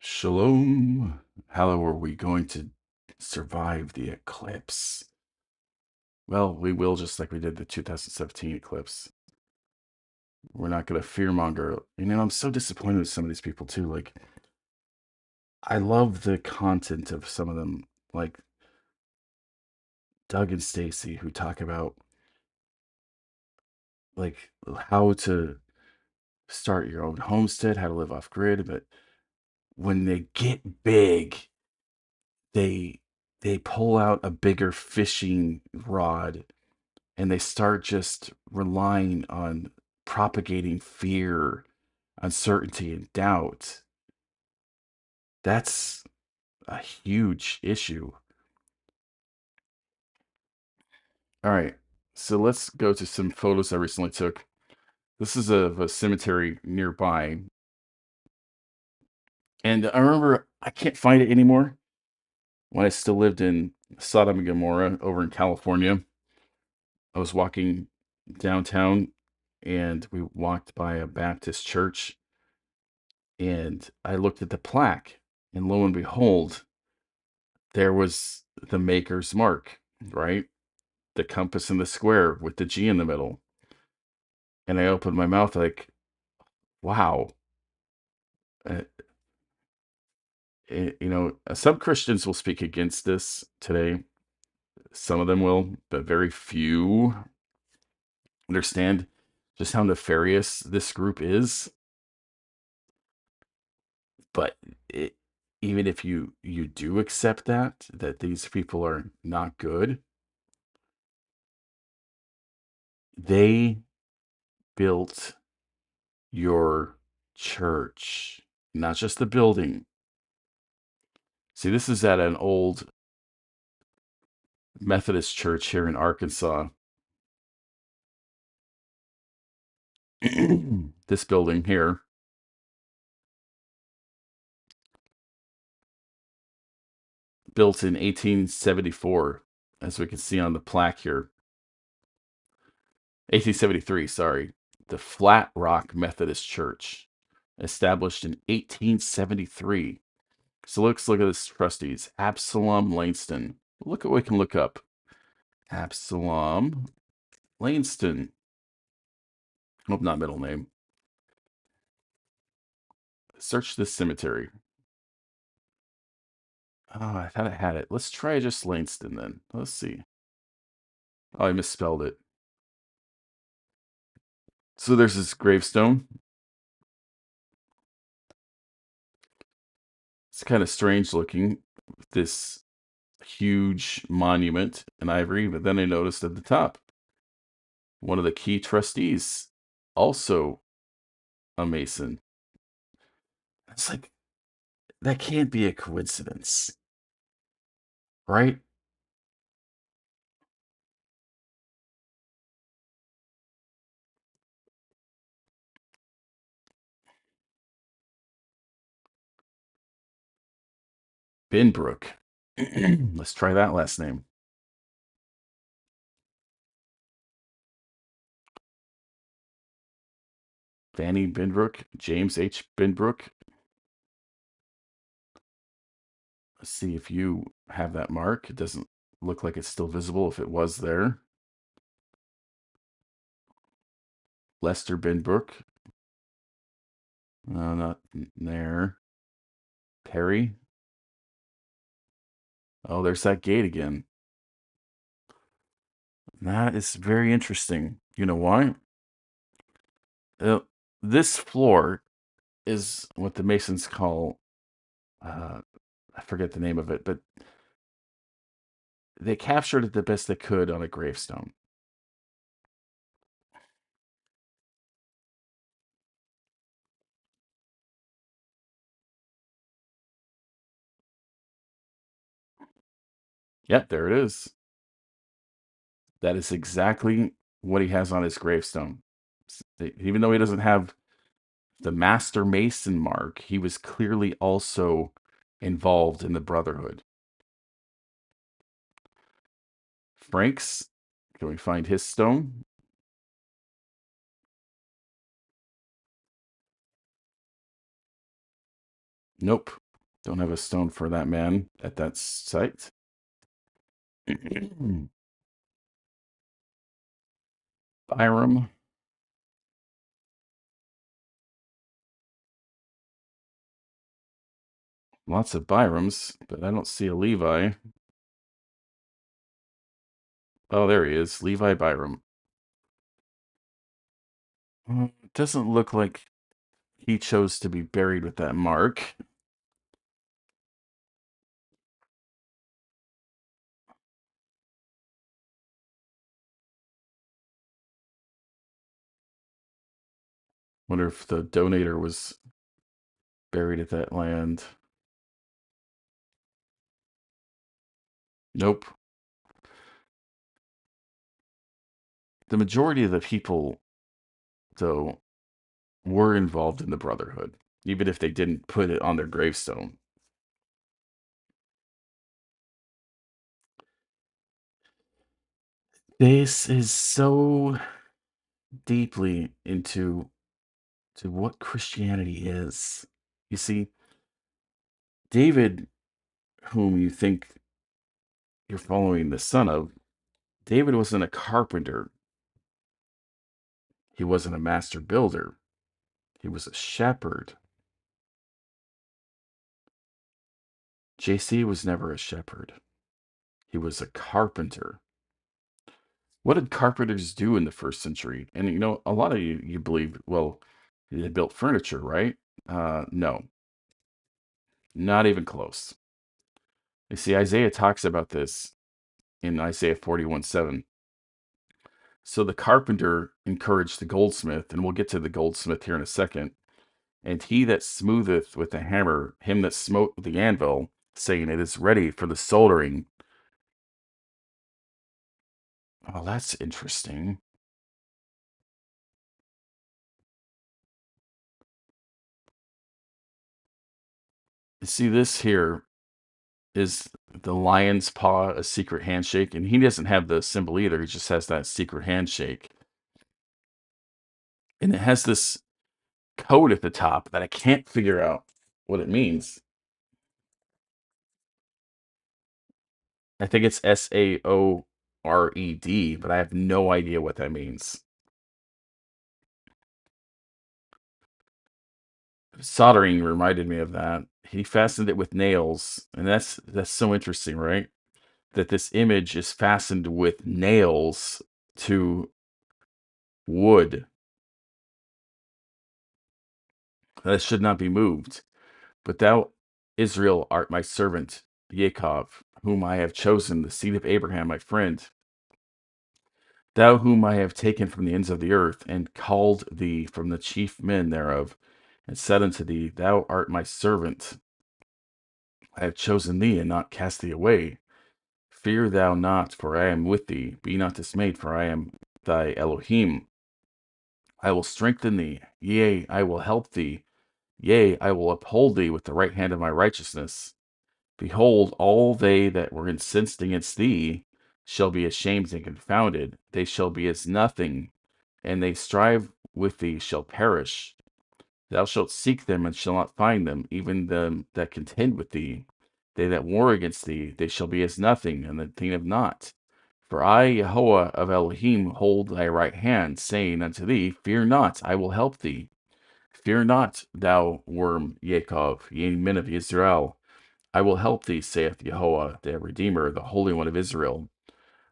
Shalom. How are we going to survive the eclipse? Well, we will, just like we did the 2017 eclipse. We're not going to fearmonger. I'm so disappointed with some of these people too. Like, I love the content of some of them, like Doug and Stacy, who talk about like how to start your own homestead, how to live off grid. But when they get big, they they pull out a bigger fishing rod and they start just relying on propagating fear, uncertainty, and doubt. That's a huge issue. All right, so let's go to some photos I recently took. This is of a cemetery nearby, and I remember I can't find it anymore. When I still lived in Sodom and Gomorrah over in California, I was walking downtown and we walked by a Baptist church and I looked at the plaque, and lo and behold, there was the maker's mark, right? The compass in the square with the G in the middle. And I opened my mouth like, wow. Uh, some Christians will speak against this today. Some of them will, but very few understand just how nefarious this group is. But it, even if you do accept that these people are not good, they built your church, not just the building. See, this is at an old Methodist church here in Arkansas. This building here, built in 1874, as we can see on the plaque here. 1873, sorry. The Flat Rock Methodist Church, established in 1873. So let's look at this trustees. Absalom Langston. Look at what we can look up. Absalom Langston. Hope not middle name. Search this cemetery. Oh, I thought I had it. Let's try just Langston then. Let's see. Oh, I misspelled it. So there's this gravestone. It's kind of strange looking. This huge monument in ivory, but then I noticed at the top, one of the key trustees, also a Mason. It's like, that can't be a coincidence, right? Binbrook. Let's try that last name. Fanny Binbrook, James H. Binbrook. Let's see if you have that mark. It doesn't look like it's still visible if it was there. Lester Binbrook. Not there. Perry. Oh, there's that gate again. That is very interesting. You know why? Uh, this floor is what the Masons call, I forget the name of it, but they captured it the best they could on a gravestone. Yep, there it is. That is exactly what he has on his gravestone. Even though he doesn't have the Master Mason mark, he was clearly also involved in the Brotherhood. Frank's, can we find his stone? Nope. Don't have a stone for that man at that site. Byram. Lots of Byrams, but I don't see a Levi. Oh, there he is. Levi Byram. It doesn't look like he chose to be buried with that mark. Wonder if the donator was buried at that land. Nope. The majority of the people, though, were involved in the Brotherhood, even if they didn't put it on their gravestone. This is so deeply into what Christianity is. You see, David, whom you think you're following the son of, David wasn't a carpenter. He wasn't a master builder. He was a shepherd. JC was never a shepherd. He was a carpenter. What did carpenters do in the first century? And a lot of you believe, well, they built furniture, right? No, not even close. You see, Isaiah talks about this in Isaiah 41:7. So the carpenter encouraged the goldsmith, and we'll get to the goldsmith here in a second. And he that smootheth with the hammer, him that smote with the anvil, saying, it is ready for the soldering. Oh, that's interesting. You see, this here is the lion's paw, a secret handshake, and he doesn't have the symbol either. He just has that secret handshake. And it has this code at the top that I can't figure out what it means. I think it's SAORED, but I have no idea what that means. Soldering reminded me of that. He fastened it with nails, and that's so interesting, right? That this image is fastened with nails to wood that should not be moved. But thou, Israel, art my servant, Yaakov, whom I have chosen, the seed of Abraham, my friend. Thou whom I have taken from the ends of the earth, and called thee from the chief men thereof, and said unto thee, Thou art my servant. I have chosen thee, and not cast thee away. Fear thou not, for I am with thee. Be not dismayed, for I am thy Elohim. I will strengthen thee, yea, I will help thee, yea, I will uphold thee with the right hand of my righteousness. Behold, all they that were incensed against thee shall be ashamed and confounded. They shall be as nothing, and they strive with thee shall perish. Thou shalt seek them and shall not find them, even them that contend with thee. They that war against thee, they shall be as nothing, and the thing of naught. For I, Yahweh of Elohim, hold thy right hand, saying unto thee, Fear not, I will help thee. Fear not, thou worm Yaakov, ye men of Israel. I will help thee, saith Yahweh, the Redeemer, the Holy One of Israel.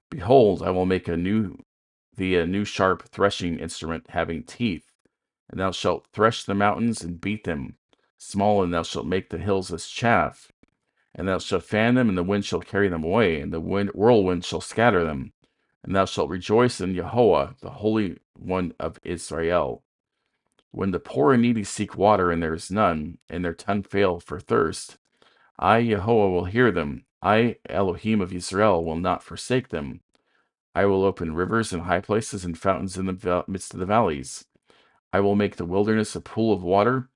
Behold, I will make thee a new sharp threshing instrument having teeth, and thou shalt thresh the mountains and beat them. Small, and thou shalt make the hills as chaff, and thou shalt fan them, and the wind shall carry them away, and the whirlwind shall scatter them. And thou shalt rejoice in Yahweh, the Holy One of Israel. When the poor and needy seek water, and there is none, and their tongue fail for thirst, I, Yahweh, will hear them. I, Elohim of Israel, will not forsake them. I will open rivers in high places and fountains in the midst of the valleys. I will make the wilderness a pool of water,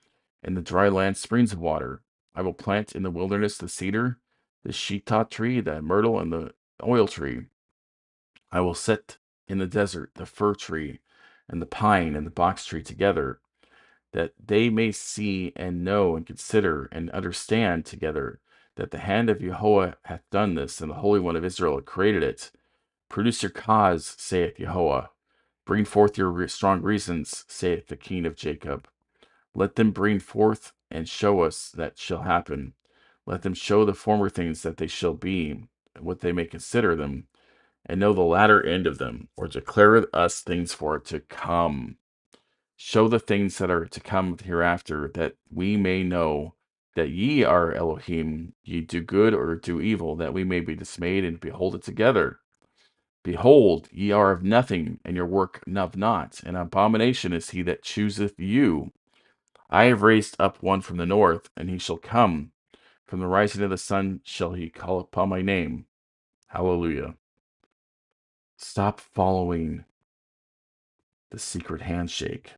and the dry land springs of water. I will plant in the wilderness the cedar, the shittah tree, the myrtle, and the oil tree. I will set in the desert the fir tree, and the pine, and the box tree together. that they may see and know and consider and understand together that the hand of Jehovah hath done this, and the Holy One of Israel hath created it. Produce your cause, saith Jehovah. Bring forth your strong reasons, saith the King of Jacob. Let them bring forth and show us that shall happen. Let them show the former things that they shall be, what they may consider them, and know the latter end of them, or declare us things for to come. Show the things that are to come hereafter, that we may know that ye are Elohim, ye do good or do evil, that we may be dismayed and behold it together. Behold, ye are of nothing, and your work of naught. An abomination is he that chooseth you. I have raised up one from the north, and he shall come. From the rising of the sun shall he call upon my name. Hallelujah. Stop following the secret handshake.